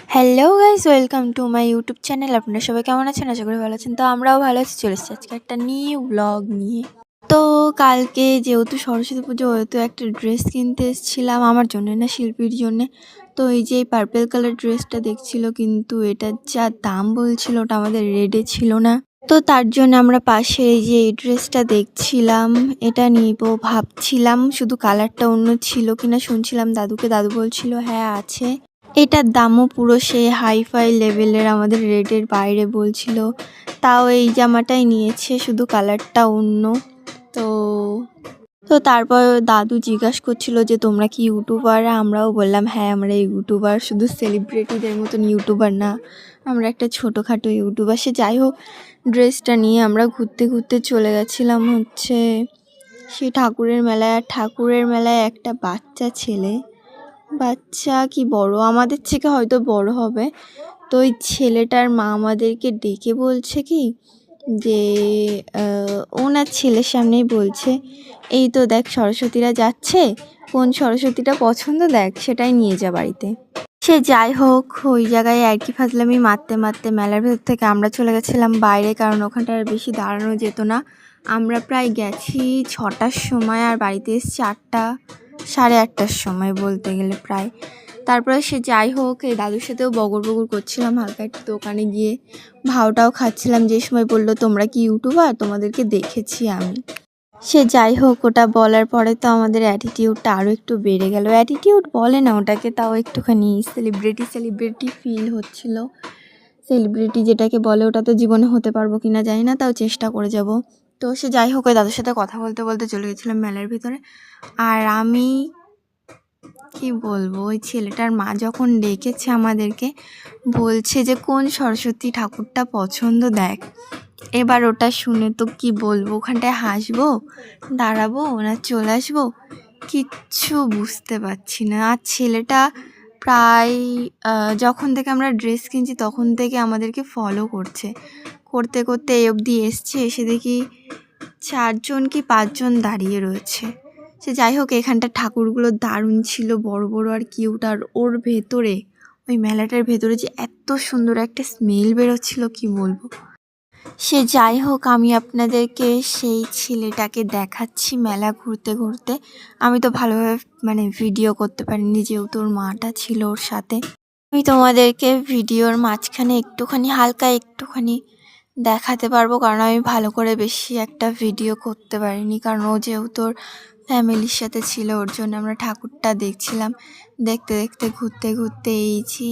Hello guys, welcome to my YouTube channel. আপনারা সবাই কেমন আছেন? আশা করি ভালো আছেন। তো আমরাও ভালো আছি। চলে এসেছি আজকে একটা নিউ ব্লগ নিয়ে। তো কালকে যেহেতু সরস্বতী পুজো, হয়তো একটা ড্রেস কিনতে এসেছিলাম আমার জন্য না, শিল্পীর জন্যে। তো এই যে পার্পেল কালার ড্রেসটা দেখছিল, কিন্তু এটার যা দাম বলছিল ওটা আমাদের রেডে ছিল না। তো তার জন্য আমরা পাশে এই যে এই ড্রেসটা দেখছিলাম, এটা নিব ভাবছিলাম। শুধু কালারটা অন্য ছিল কিনা শুনছিলাম দাদুকে, দাদু বলছিল হ্যাঁ আছে। এটার দামও পুরো সেই হাই-ফাই লেভেলের, আমাদের রেটের বাইরে বলছিল। তাও এই জামাটাই নিয়েছে, শুধু কালারটা অন্য। তো তো তারপর দাদু জিজ্ঞাসা করছিল যে তোমরা কি ইউটিউবার? আমরাও বললাম হ্যাঁ আমরা ইউটিউবার, শুধু সেলিব্রিটিদের মতন ইউটিউবার না, আমরা একটা ছোটোখাটো ইউটিউবার। সে যাই হোক, ড্রেসটা নিয়ে আমরা ঘুরতে ঘুরতে চলে গেছিলাম হচ্ছে সেই ঠাকুরের মেলায়। আর ঠাকুরের মেলায় একটা বাচ্চা ছেলে, বাচ্চা কি বড়, আমাদের থেকে হয়তো বড় হবে। তো ওই ছেলেটার মা আমাদেরকে ডেকে বলছে কি যে ওনার ছেলের সামনেই বলছে, এই তো দেখ সরস্বতীরা যাচ্ছে, কোন সরস্বতীটা পছন্দ দেখ সেটাই নিয়ে যা বাড়িতে। সে যাই হোক, ওই জায়গায় আর কি ফাজলামি মারতে মারতে মেলার ভেতর থেকে আমরা চলে গেছিলাম বাইরে, কারণ ওখানটা আর বেশি দাঁড়ানো যেত না। আমরা প্রায় গেছি 6টার সময় আর বাড়িতে এসেছি 8টা, 8:30টার সময় বলতে গেলে প্রায়। তারপরে সে যাই হোক, এই দাদুর সাথেও বগর বগর করছিলাম হালকা একটু, দোকানে গিয়ে ভাওটাও খাচ্ছিলাম। যে সময় বললো তোমরা কি ইউটিউবার, তোমাদেরকে দেখেছি আমি। সে যাই হোক, ওটা বলার পরে তো আমাদের অ্যাটিটিউডটা আরও একটু বেড়ে গেল। অ্যাটিটিউড বলে না ওটাকে, তাও একটুখানি সেলিব্রিটি ফিল হচ্ছিল। সেলিব্রিটি যেটাকে বলে, ওটা তো জীবনে হতে পারবো কি না জানি না, তাও চেষ্টা করে যাব। তো সে যাই হোক, ওই দাদুর সাথে কথা বলতে বলতে চলে গেছিলাম মেলার ভিতরে। আর আমি কি বলবো, ওই ছেলেটার মা যখন ডেকেছে আমাদেরকে, বলছে যে কোন সরস্বতী ঠাকুরটা পছন্দ দেখ। এবার ওটা শুনে তো কি বলবো, ওখানটায় হাসবো, দাঁড়াবো না চলে আসবো, কিচ্ছু বুঝতে পারছি না। আর ছেলেটা প্রায় যখন থেকে আমরা ড্রেস কিনছি তখন থেকে আমাদেরকে ফলো করছে, করতে করতে এই অবধি এসছে। এসে দেখি 4জন কি 5জন দাঁড়িয়ে রয়েছে। সে যাই হোক, এখানটা ঠাকুরগুলো দারুণ ছিল, বড় বড় আর কিউট। আর ওর ভেতরে, ওই মেলাটার ভেতরে যে এত সুন্দর একটা স্মেল বেরোচ্ছিল কি বলবো। সে যাই হোক, আমি আপনাদেরকে সেই ছেলেটাকে দেখাচ্ছি মেলা ঘুরতে ঘুরতে। আমি তো ভালোভাবে ভিডিও করতে পারিনি, যেহেতু ওর মাটা ছিল ওর সাথে। আমি তোমাদেরকে ভিডিওর মাঝখানে একটুখানি হালকা একটুখানি দেখাতে পারবো, কারণ আমি ভালো করে বেশি একটা ভিডিও করতে পারিনি, কারণ ও যেহেতু ওর ফ্যামিলির সাথে ছিল, ওর জন্য আমরা ঠাকুরটা দেখছিলাম। দেখতে দেখতে ঘুরতে ঘুরতে এই যে